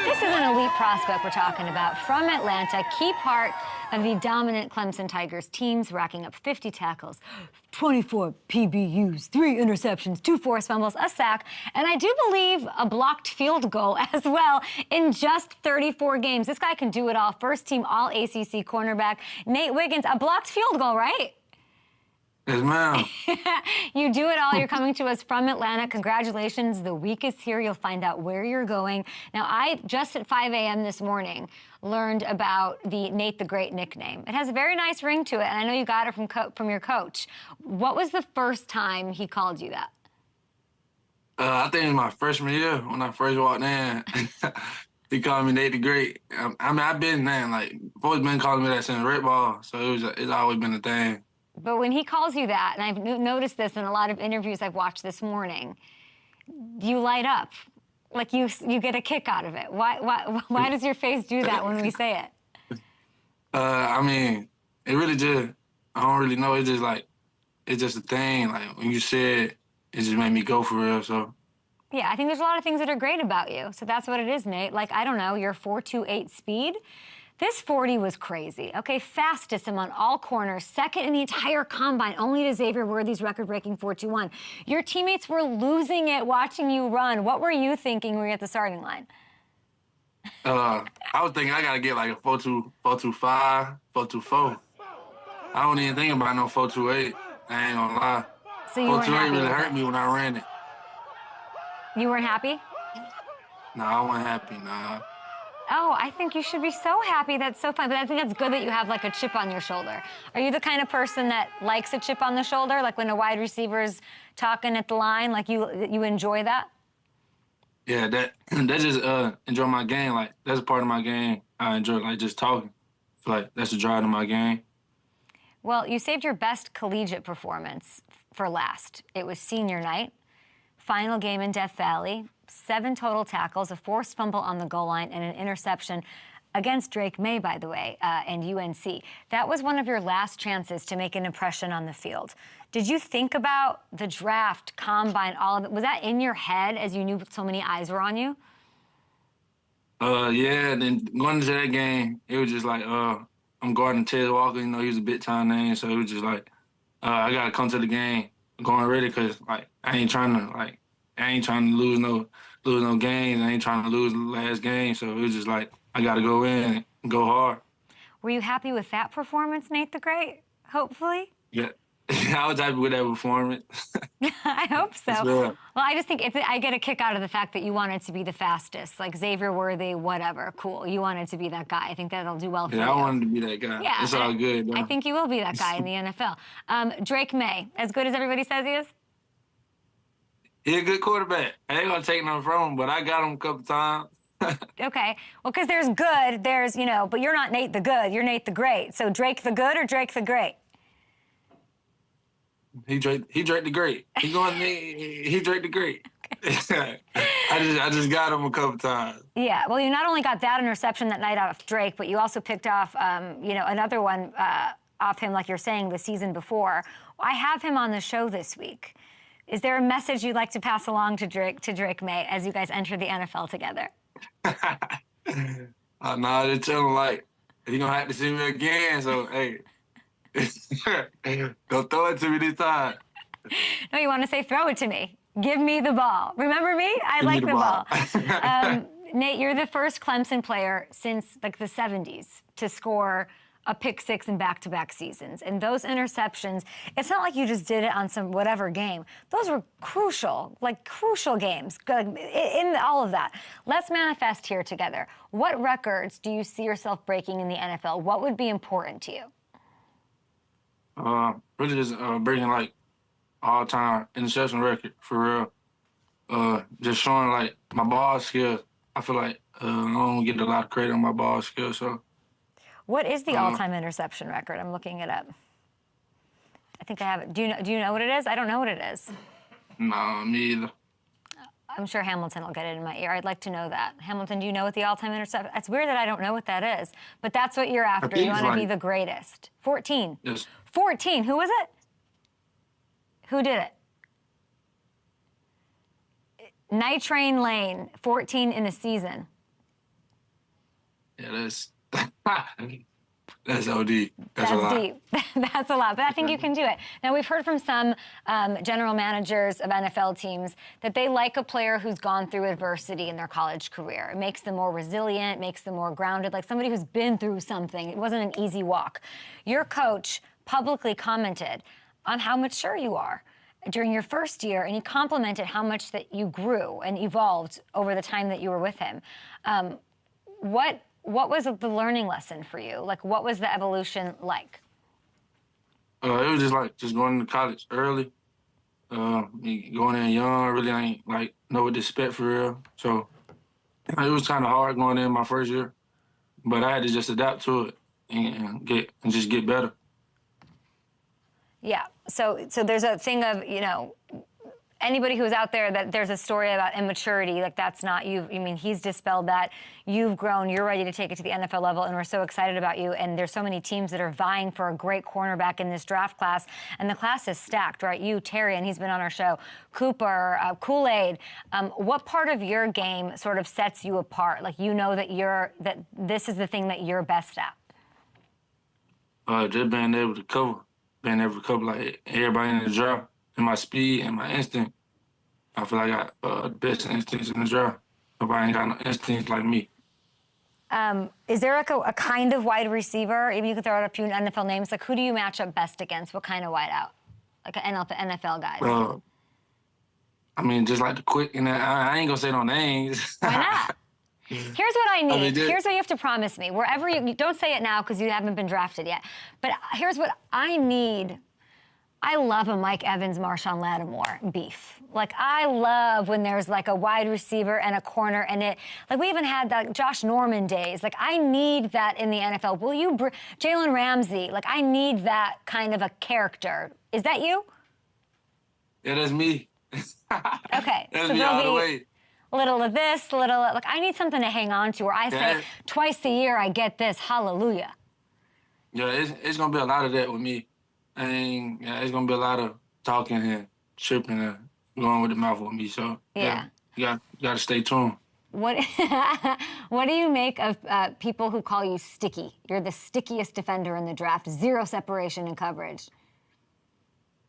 This is an elite prospect we're talking about from Atlanta, key part of the dominant Clemson Tigers teams, racking up 50 tackles, 24 PBUs, 3 interceptions, 2 forced fumbles, a sack, and I do believe a blocked field goal as well in just 34 games. This guy can do it all. First team All-ACC cornerback, Nate Wiggins, a blocked field goal, right? Yes, ma'am. You do it all. You're coming to us from Atlanta. Congratulations. The week is here. You'll find out where you're going. Now, I just at 5 a.m. this morning learned about the Nate the Great nickname. It has a very nice ring to it, and I know you got it from your coach. What was the first time he called you that? I think it was my freshman year when I first walked in. He called me Nate the Great. I mean, I've been there. Like, boys been calling me that since red ball, so it's always been a thing. But when he calls you that, and I've noticed this in a lot of interviews I've watched this morning, you light up. Like you get a kick out of it. Why does your face do that when we say it? I mean, it really just, I don't really know. It's just like, it's just a thing. Like when you say it, it just made me go for real, so. Yeah, I think there's a lot of things that are great about you. So that's what it is, Nate. Like, I don't know, your 4.28 speed. This 40 was crazy. Okay, fastest among all corners, second in the entire combine, only to Xavier Worthy's record-breaking 4.21. Your teammates were losing it watching you run. What were you thinking when you were at the starting line? I was thinking I gotta get like a 4.2, 4.25, 4.24. I don't even think about no 4.28. I ain't gonna lie. So you weren't happy 4.28 really with hurt it? me when I ran it. You weren't happy? No, I wasn't happy, nah. Oh, I think you should be so happy. That's so fun. But I think that's good that you have like a chip on your shoulder. Are you the kind of person that likes a chip on the shoulder? Like when a wide receiver's talking at the line, like you enjoy that? Yeah, that just enjoy my game. Like that's a part of my game. I enjoy like just talking. I feel like that's the drive to my game. Well, you saved your best collegiate performance for last. It was senior night, final game in Death Valley, 7 total tackles, a forced fumble on the goal line, and an interception against Drake May, by the way, and UNC. That was one of your last chances to make an impression on the field. Did you think about the draft, combine, all of it? Was that in your head as you knew so many eyes were on you? Yeah, then going into that game, it was just like, I'm guarding Ted Walker. You know, he was a big-time name, so it was just like, I got to come to the game going ready because, like, I ain't trying to lose no games. I ain't trying to lose the last game, so it was just like, I got to go in and go hard. Were you happy with that performance, Nate the Great, hopefully? Yeah. I was happy with that performance. I hope so. Well, I just think I get a kick out of the fact that you wanted to be the fastest, like Xavier Worthy, whatever, cool. You wanted to be that guy. I think that'll do well for you. Yeah, I wanted to be that guy. Yeah, it's all good, though. I think you will be that guy in the NFL. Drake May, as good as everybody says he is? He's a good quarterback. I ain't going to take nothing from him, but I got him a couple times. Okay. Well, because there's good, there's, but you're not Nate the Good. You're Nate the Great. So Drake the Good or Drake the Great? He Drake the Great. He Drake the Great. I just got him a couple times. Yeah. Well, you not only got that interception that night off Drake, but you also picked off, another one off him, like you're saying, the season before. I have him on the show this week. Is there a message you'd like to pass along to Drake May as you guys enter the NFL together? No, just tell him, like, he's going to have to see me again, so, hey. Don't throw it to me this time. No, you want to say throw it to me. Give me the ball. Remember me? I like the ball. Nate, you're the first Clemson player since like the 70s to score a pick six in back-to-back seasons. And those interceptions, it's not like you just did it on some whatever game. Those were crucial games in all of that. Let's manifest here together. What records do you see yourself breaking in the NFL? What would be important to you? Really just breaking, like, all-time interception record, for real. Just showing, like, my ball skills. I feel like I don't get a lot of credit on my ball skills, so. What is the all-time interception record? I'm looking it up. I think I have it. Do you know what it is? I don't know what it is. No, me either. I'm sure Hamilton will get it in my ear. I'd like to know that. Hamilton, do you know what the all-time interception? It's weird that I don't know what that is, but that's what you're after. You want to be the greatest. 14. Yes. 14. Who was it? Who did it? Night Train Lane, 14 in a season. Yeah, that's OD. That's a lot. Deep. That's a lot, but I think you can do it. Now, we've heard from some general managers of NFL teams that they like a player who's gone through adversity in their college career. It makes them more resilient, makes them more grounded, like somebody who's been through something. It wasn't an easy walk. Your coach publicly commented on how mature you are during your first year, and he complimented how much that you grew and evolved over the time that you were with him. What was the learning lesson for you? Like, what was the evolution like? It was just going to college early, going in young. I really ain't know what to expect for real. So it was kind of hard going in my first year, but I had to just adapt to it and just get better. Yeah. So there's a thing of, anybody who's out there that there's a story about immaturity, like that's not you. I mean, he's dispelled that. You've grown. You're ready to take it to the NFL level, and we're so excited about you. And there's so many teams that are vying for a great cornerback in this draft class, and the class is stacked, right? You, Terry, and he's been on our show, Cooper, Kool-Aid. What part of your game sort of sets you apart? Like, that this is the thing that you're best at. Just being able to cover like everybody in the draft. And my speed and my instinct, I feel like I got the best instincts in the draft. Nobody ain't got no instincts like me. Is there like a kind of wide receiver? If you could throw out a few NFL names, like who do you match up best against? What kind of wideout? Like NFL guys? I mean, just like the quick, and I ain't gonna say no names. Why not? Here's what I need. Here's what you have to promise me. Wherever you don't say it now because you haven't been drafted yet. But here's what I need. I love a Mike Evans, Marshon Lattimore beef. Like, I love when there's like a wide receiver and a corner, and we even had that Josh Norman days. Like, I need that in the NFL. Will you, Jalen Ramsey? Like, I need that kind of a character. Is that you? Yeah, that's me. Okay. That's so me all the way. Little of this, like I need something to hang on to, where I say twice a year I get this. Hallelujah. Yeah, it's gonna be a lot of that with me. And it's gonna be a lot of talking and tripping and going with the mouth with me. So you gotta stay tuned. What what do you make of people who call you sticky? You're the stickiest defender in the draft. 0 separation in coverage.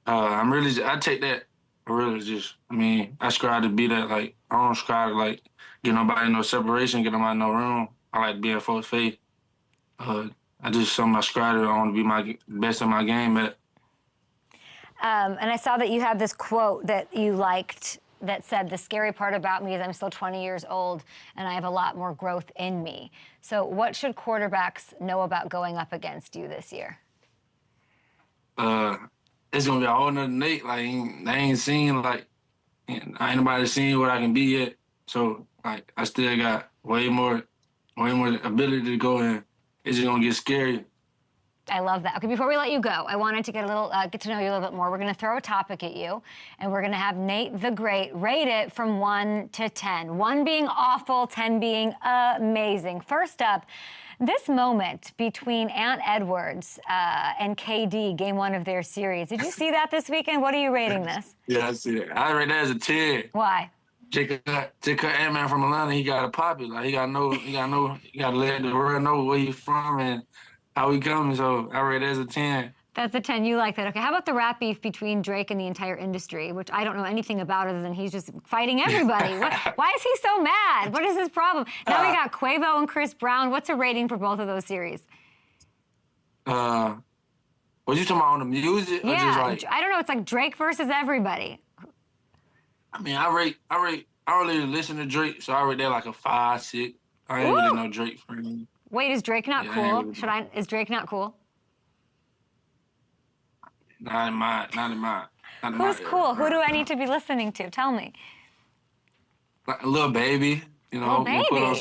I take that. I strive to be that. Like, I don't strive to, like, get nobody no separation, get nobody no room. I like to be in full faith. I just something I strive to. I want to be my best in my game at. And I saw that you have this quote that you liked that said, "The scary part about me is I'm still 20 years old and I have a lot more growth in me." So what should quarterbacks know about going up against you this year? It's going to be a whole nother Nate. Like, they ain't seen, like, ain't nobody seen what I can be yet. So, like, I still got way more ability to go in. It's just going to get scary. I love that. Okay, before we let you go, I wanted to get to know you a little bit more. We're going to throw a topic at you, and we're going to have Nate the Great rate it from 1 to 10. 1 being awful, 10 being amazing. First up, this moment between Ant Edwards and KD, game 1 of their series. Did you see that this weekend? What are you rating this? Yeah, I see it. I rate that as a 10. Why? Jacob Ant-Man from Atlanta, he got to pop it. Like, he got to let the world know where he's from and how he coming. So I rate it as a 10. That's a 10. You like that. Okay, how about the rap beef between Drake and the entire industry, which I don't know anything about other than he's just fighting everybody. Why is he so mad? What is his problem? Now we got Quavo and Chris Brown. What's a rating for both of those series? Was you talking about on the music? Yeah, or just like, I don't know. It's like Drake versus everybody. I mean, I don't really listen to Drake, so I rate that like a 5, 6. I ain't really no Drake friend. Wait, is Drake not cool? Really Is Drake not cool? Not in mine. Who's cool? Who do I need to be listening to? Tell me. Like a little baby, you know. Lil Baby. He put on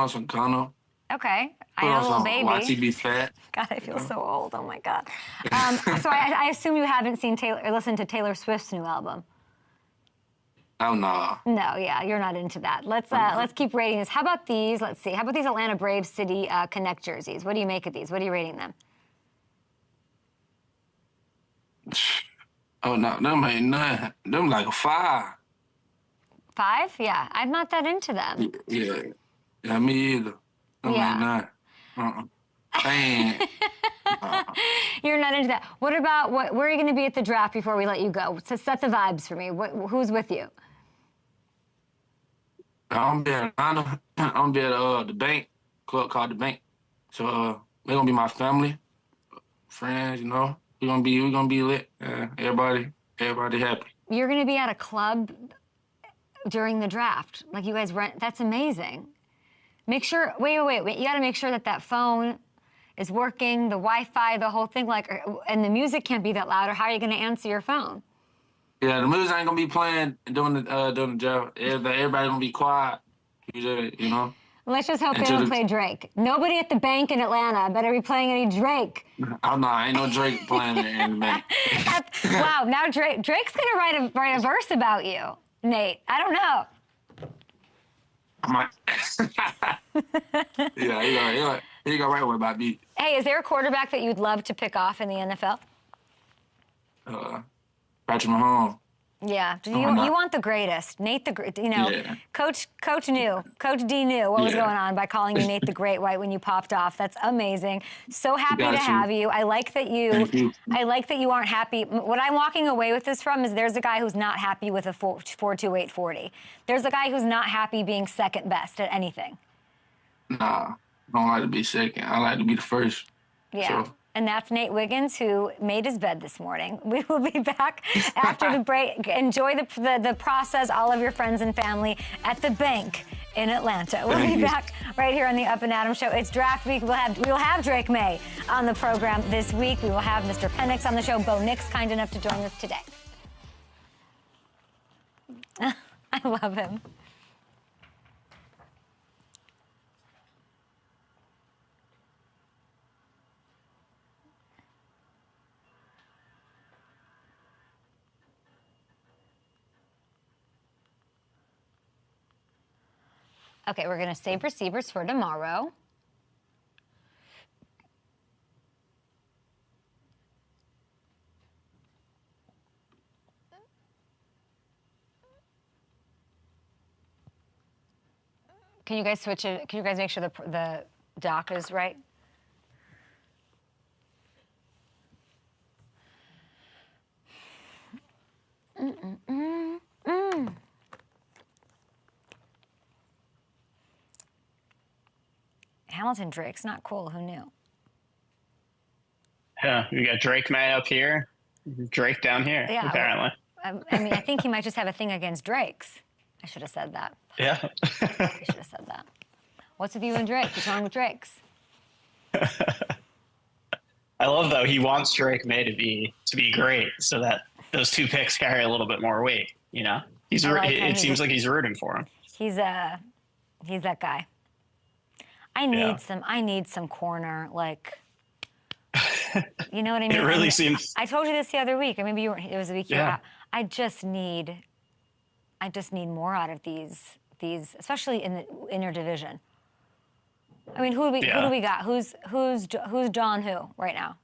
some Gunna. Okay. I know Lil Baby. Watch he be fat. God, I feel so old. Oh my God. So I assume you haven't seen or listened to Taylor Swift's new album. Oh no. No, yeah, you're not into that. Let's keep rating this. How about these? Let's see. How about these Atlanta Braves City Connect jerseys? What do you make of these? What are you rating them? Oh no, them ain't nothing. Them like a 5. 5? Yeah, I'm not that into them. Yeah, me either. Them ain't nothing. You're not into that. What about where are you going to be at the draft before we let you go? So set the vibes for me. Who's with you? I'm gonna be at the bank club called the bank. So they're gonna be my family, friends. You know, we're gonna be lit. Everybody happy. You're gonna be at a club during the draft, like you guys rent. That's amazing. Make sure. Wait. You got to make sure that phone is working, the Wi-Fi, the whole thing. Like, and the music can't be that loud. Or how are you gonna answer your phone? Yeah, the music ain't gonna be playing during the draft. Everybody gonna be quiet. You know. Let's just hope they don't play Drake. Nobody at the bank in Atlanta better be playing any Drake. Oh no, ain't no Drake playing in the bank. Wow, now Drake's gonna write a verse about you, Nate. I don't know. I might. Yeah, he gonna write one about me. Hey, is there a quarterback that you'd love to pick off in the NFL? Patrick Mahomes. Yeah. You want the greatest. Nate the Great, Yeah. Coach D knew what was going on by calling you Nate the Great White when you popped off. That's amazing. So happy to have you. I like that you aren't happy. What I'm walking away with this from is there's a guy who's not happy with a 4.28 40. There's a guy who's not happy being second best at anything. Nah, I don't like to be second. I like to be the first. Yeah. So. And that's Nate Wiggins, who made his bed this morning. We will be back after the break. Enjoy the process, all of your friends and family at the bank in Atlanta. We'll be back right here on the Up and Adams Show. It's draft week. We will have Drake May on the program this week. We will have Mr. Penix on the show. Bo Nix, kind enough to join us today. I love him. Okay, we're going to save receivers for tomorrow. Can you guys switch it? Can you guys make sure the doc is right? Hamilton Drake's not cool. Who knew? Yeah, we got Drake May up here, Drake down here, Yeah, apparently. I mean, I think he might just have a thing against Drakes. I should have said that. Yeah. I should have said that. What's with you and Drake? What's wrong with Drakes? I love, though, he wants Drake May to be great so that those two picks carry a little bit more weight, you know? It seems like he's rooting for him. He's that guy. I need some corner, like, you know what I mean? It really seems. I told you this the other week, or maybe it was a week. Yeah. I just need more out of these, especially in the inner division. I mean, who do we got? Who's John who right now?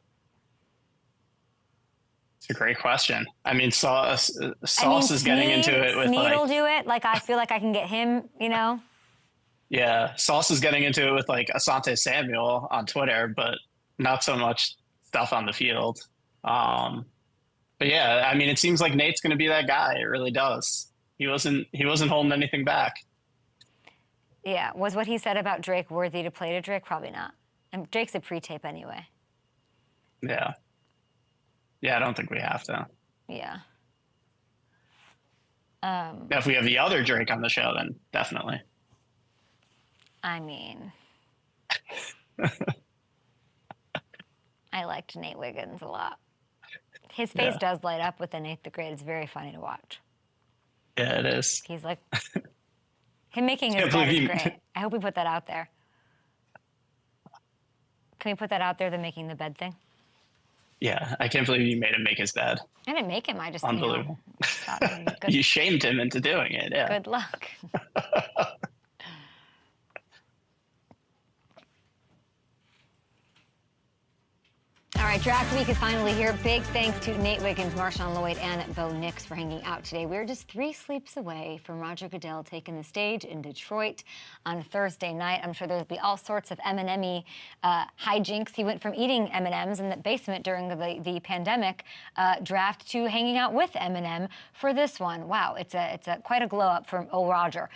It's a great question. I mean, Sauce is getting into it with Sneed will do it. Like, I feel like I can get him, you know? Yeah, Sauce is getting into it with, like, Asante Samuel on Twitter, but not so much stuff on the field. But yeah, I mean, it seems like Nate's going to be that guy. It really does. He wasn't holding anything back. Yeah. Was what he said about Drake worthy to play to Drake? Probably not. And Drake's a pre-tape anyway. Yeah. Yeah, I don't think we have to. Yeah. If we have the other Drake on the show, then definitely. I mean, I liked Nate Wiggins a lot. His face does light up with the Nate the Great. It's very funny to watch. Yeah, it is. He's like, him making his bed is great. I hope we put that out there. Can we put that out there, the making the bed thing? Yeah, I can't believe you made him make his bed. I didn't make him. I just, unbelievable. Good, you shamed him into doing it. Yeah. Good luck. All right, draft week is finally here. Big thanks to Nate Wiggins, Marshon Lloyd, and Bo Nix for hanging out today. We're just 3 sleeps away from Roger Goodell taking the stage in Detroit on Thursday night. I'm sure there'll be all sorts of M&M-y hijinks. He went from eating M&Ms in the basement during the pandemic draft to hanging out with Eminem for this one. Wow, it's quite a glow up for old Roger.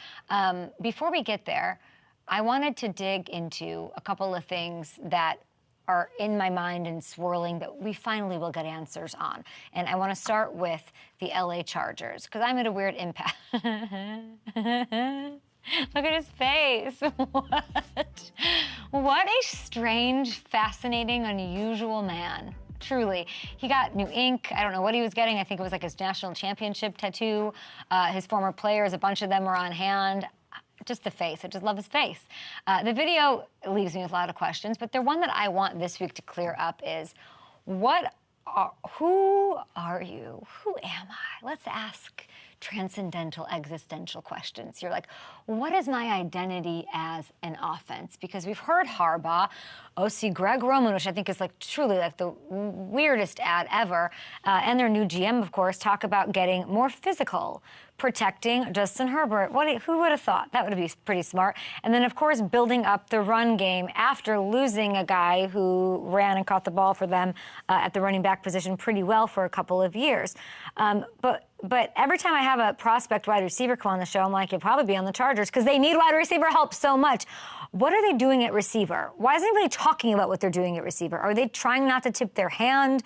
Before we get there, I wanted to dig into a couple of things that are in my mind and swirling that we finally will get answers on. And I want to start with the LA Chargers, because I'm at a weird impasse. Look at his face. What a strange, fascinating, unusual man. Truly. He got new ink. I don't know what he was getting. I think it was like his national championship tattoo. His former players, a bunch of them were on hand. Just the face. I just love his face. The video leaves me with a lot of questions, but the one that I want this week to clear up is, who are you? Who am I? Let's ask transcendental, existential questions. You're like, what is my identity as an offense? Because we've heard Harbaugh, OC Greg Roman, which I think is like truly like the weirdest ad ever, and their new GM, of course, talk about getting more physical, protecting Justin Herbert. Who would have thought? That would be pretty smart. And then, of course, building up the run game after losing a guy who ran and caught the ball for them at the running back position pretty well for a couple of years. But every time I have a prospect wide receiver come on the show, I'm like, you'll probably be on the Chargers because they need wide receiver help so much. What are they doing at receiver? Why isn't anybody talking about what they're doing at receiver? Are they trying not to tip their hand?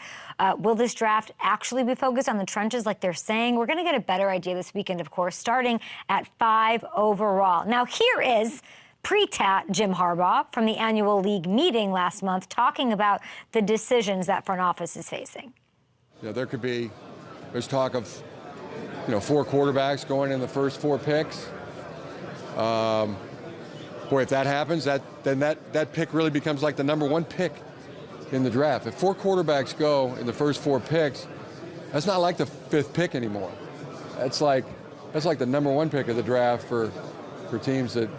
Will this draft actually be focused on the trenches like they're saying? We're going to get a better idea this weekend, of course, starting at 5 overall. Now, here is pre-tat Jim Harbaugh from the annual league meeting last month talking about the decisions that front office is facing. Yeah, there's talk of, 4 quarterbacks going in the first 4 picks. Boy, if that happens, then that pick really becomes like the number 1 pick in the draft. If 4 quarterbacks go in the first 4 picks, that's not like the 5th pick anymore. That's like the number 1 pick of the draft for teams that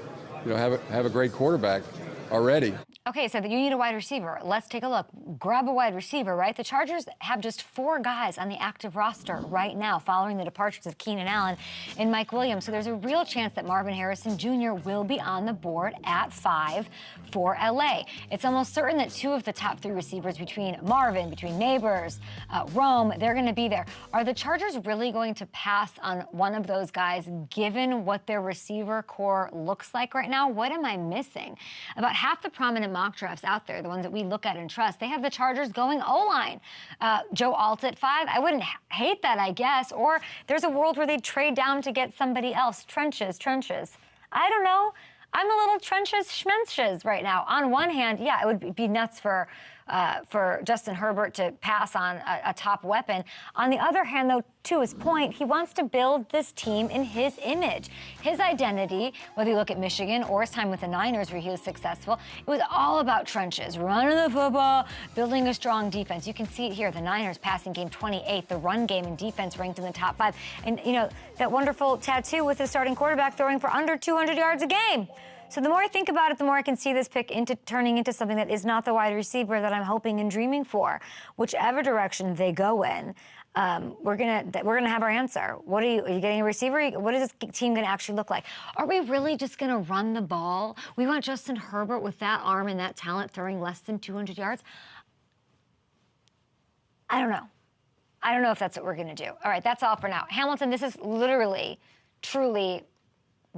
have a great quarterback already. Okay, so you need a wide receiver. Let's take a look. Grab a wide receiver, right? The Chargers have just 4 guys on the active roster right now following the departures of Keenan Allen and Mike Williams. So there's a real chance that Marvin Harrison Jr. will be on the board at 5 for LA. It's almost certain that 2 of the top 3 receivers between Marvin, between Neighbors, Rome, they're going to be there. Are the Chargers really going to pass on one of those guys given what their receiver core looks like right now? What am I missing? About half the prominent mock drafts out there, the ones that we look at and trust, they have the Chargers going O-line. Joe Alt at 5, I wouldn't hate that, I guess. Or there's a world where they trade down to get somebody else. Trenches. I don't know. I'm a little trenches schmenches right now. On one hand, yeah, it would be nuts for Justin Herbert to pass on a top weapon. On the other hand, though, to his point, he wants to build this team in his image. His identity, whether you look at Michigan or his time with the Niners where he was successful, it was all about trenches, running the football, building a strong defense. You can see it here, the Niners passing game 28th, the run game and defense ranked in the top 5. And, you know, that wonderful tattoo with the starting quarterback throwing for under 200 yards a game. So the more I think about it, the more I can see this pick turning into something that is not the wide receiver that I'm hoping and dreaming for. Whichever direction they go in, we're gonna have our answer. Are you getting a receiver? What is this team gonna actually look like? Are we really just gonna run the ball? We want Justin Herbert with that arm and that talent throwing less than 200 yards? I don't know. I don't know if that's what we're gonna do. All right, that's all for now. Hamilton, this is literally, truly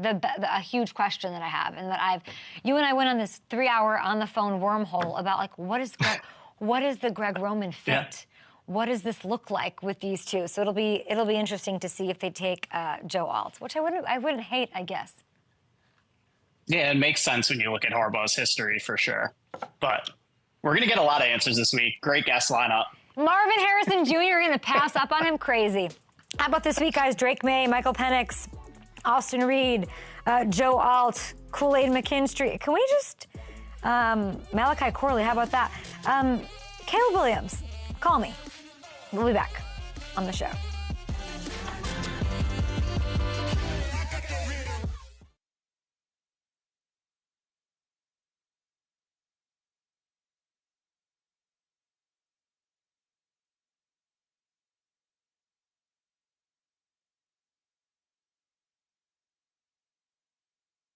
a huge question that I have, and that you and I went on this 3-hour on the phone wormhole about like what is the Greg Roman fit? Yeah. What does this look like with these two? So it'll be interesting to see if they take Joe Alt, which I wouldn't hate, I guess. Yeah, it makes sense when you look at Harbaugh's history for sure. But we're gonna get a lot of answers this week. Great guest lineup. Marvin Harrison Jr. gonna pass up on him, crazy. How about this week, guys? Drake May, Michael Penix, Austin Reed, Joe Alt, Kool-Aid McKinstry. Can we just, Malachi Corley, how about that? Caleb Williams, call me. We'll be back on the show.